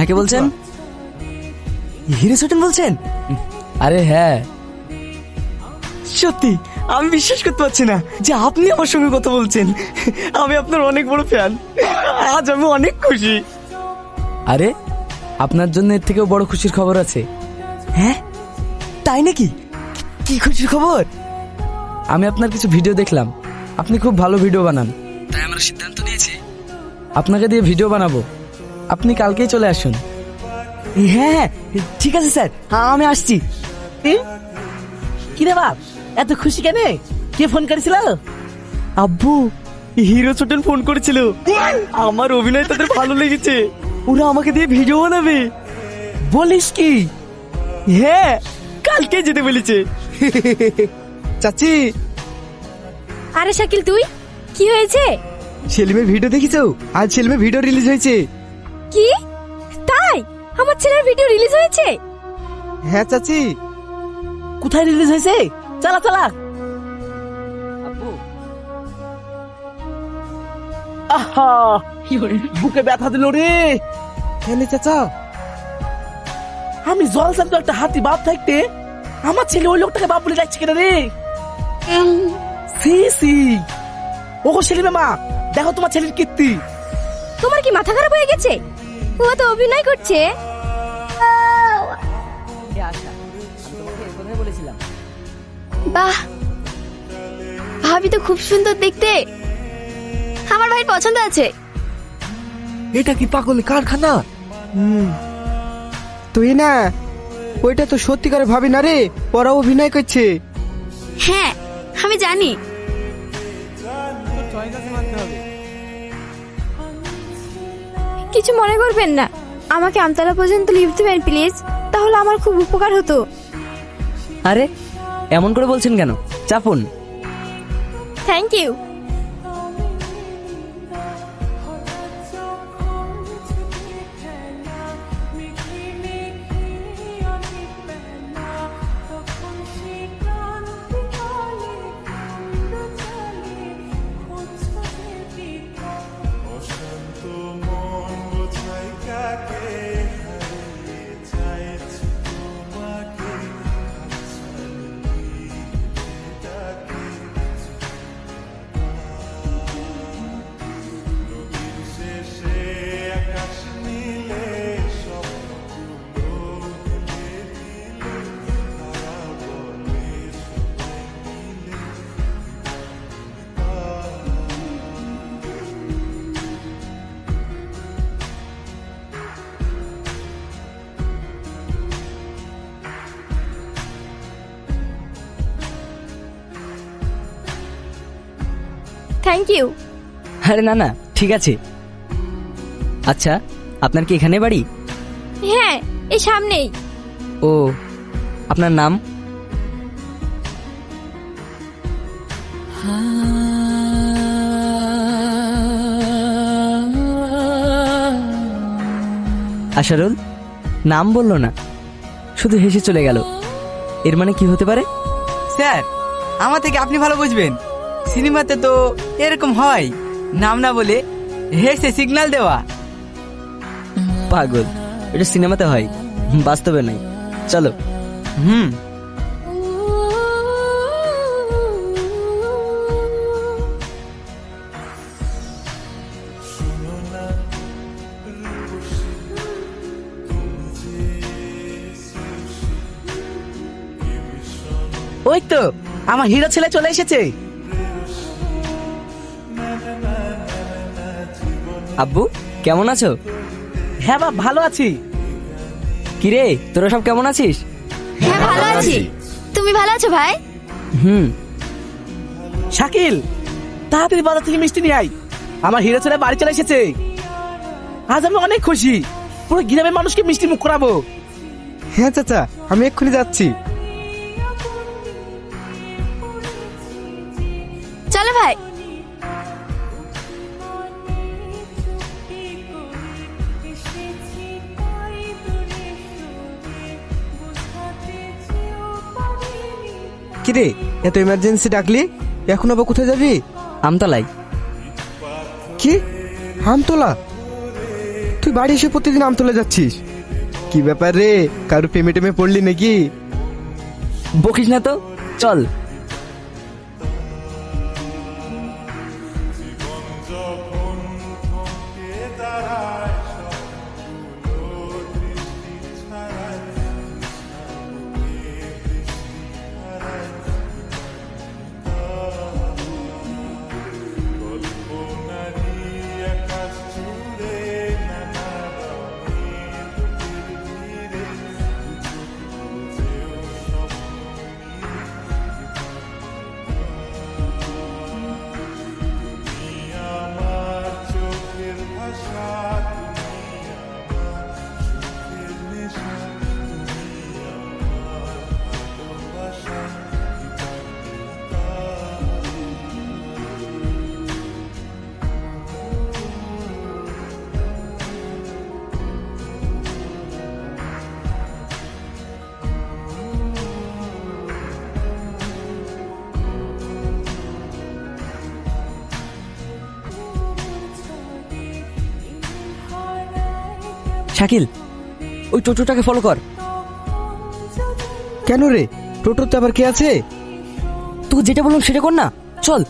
হ্যাঁ, কে বলছেন? হিরো ছোটন বলছেন? আরে হ্যাঁ। সত্যি আমি বিশ্বাস করতে পারছি না যে আপনি আমার সঙ্গে কথা বলছেন। আমি আপনার অনেক বড় ফ্যান। আজ আমি অনেক খুশি। আরে আপনার জন্য এর থেকেও বড় খুশির খবর আছে। হ্যাঁ, তাই নাকি? কি খুশির খবর? আমি আপনার কিছু ভিডিও দেখলাম, আপনি খুব ভালো ভিডিও বানান। তাই আমরা সিদ্ধান্ত নিয়েছি আপনাকে দিয়ে ভিডিও বানাবো। আপনি কালকেই চলে আসুন। হ্যাঁ হ্যাঁ, ঠিক আছে স্যার, আমি আসছি। কি রে বাপ, এত খুশি কেন? কে ফোন করেছিল? আব্বু, হিরো ছোটন ফোন করেছিল। আমার অভিনয় তাদের ভালো লেগেছে, ওরা আমাকে দিয়ে ভিডিও বানাবে। বলিস কি? হ্যাঁ, কালকে যেতে বলেছে। চাচি, আরে শাকিল, তুই কি হয়েছে? সেলিমের ভিডিও দেখিছো? আজ সেলিমের ভিডিও রিলিজ হয়েছে। কি তাই? আমার ছেলের ভিডিও রিলিজ হয়েছে? হ্যাঁ চাচি। কোথায় রিলিজ হয়েছে? চালা চালা। আহা, বুকে ব্যথা দিল রে। হ্যাঁ চাচা, আমি জলসান তো একটা হাতি বাপ থাকতে আমার ছেলে ওই লোকটাকে বাপ বলে যাচ্ছে কেন রে? সি সি, ওগো সেলিমে মা, দেখো তোমার ছেলের কীর্তি। তোমার কি মাথা খারাপ হয়ে গেছে? ও তো অভিনয় করছে। বাহ, ভাবি তো খুব সুন্দর দেখতে। আমার ভাই পছন্দ আছে। এটা কি পাগল কারখানা? তুই না, ওইটা তো সত্যিকারে ভাবি না রে, ওরা অভিনয় করছে। হ্যাঁ, আমি জানি। কিছু মনে করবেন না, আমাকে আমতলা পর্যন্ত লিফট দেবেন প্লিজ, তাহলে আমার খুব উপকার হতো। আরে এমন করে বলছেন কেন? চাপুন। Thank you. Thank you. আরে না না, ঠিক আছে। আচ্ছা, আপনার কি এখানে বাড়ি? হ্যাঁ, এই সামনেই। ও, আপনার নাম? আশারুল। নাম বললো না, শুধু হেসে চলে গেল। এর মানে কি হতে পারে? স্যার, আমার থেকে আপনি ভালো বুঝবেন। সিনেমাতে তো এরকম হয়, নাম না বলে হেসে সিগন্যাল দেওয়া। পাগল, এটা সিনেমাতে হয়, বাস্তবে নাই। চলো। ওই তো আমার হিরো ছেলে চলে এসেছে। আব্বু, কেমন আছো? হ্যাঁ বাপ, ভালো আছি। কিরে, তোরা সব কেমন আছিস? হ্যাঁ, ভালো আছি। তুমি ভালো আছো ভাই? হুম। শাকিল, তাড়াতাড়ি বাজার থেকে মিষ্টি নিয়ে আয়, আমার হিরো ছেলে বাড়ি চলে এসেছে। আজ আমি অনেক খুশি, পুরো গ্রামের মানুষকে মিষ্টি মুখ করাবো। হ্যাঁ চাচা, আমি এক্ষুনি যাচ্ছি। চলো ভাই। কিরে, এত ইমার্জেন্সি ডাকলি, এখন আবার কোথায় যাবি? আমতলায়। কি, আমতলা? তুই বাড়ি এসে প্রতিদিন আম তুলে যাচ্ছিস, কি ব্যাপার রে? কারো প্রেমে টেমে পড়লি নাকি? বকিস না তো, চল। শাকিল, ওই টোটোটাকে ফলো কর। কেন রে, টোটোতে আবার কে আছে? তোকে যেটা বললাম সেটা কর না, চল।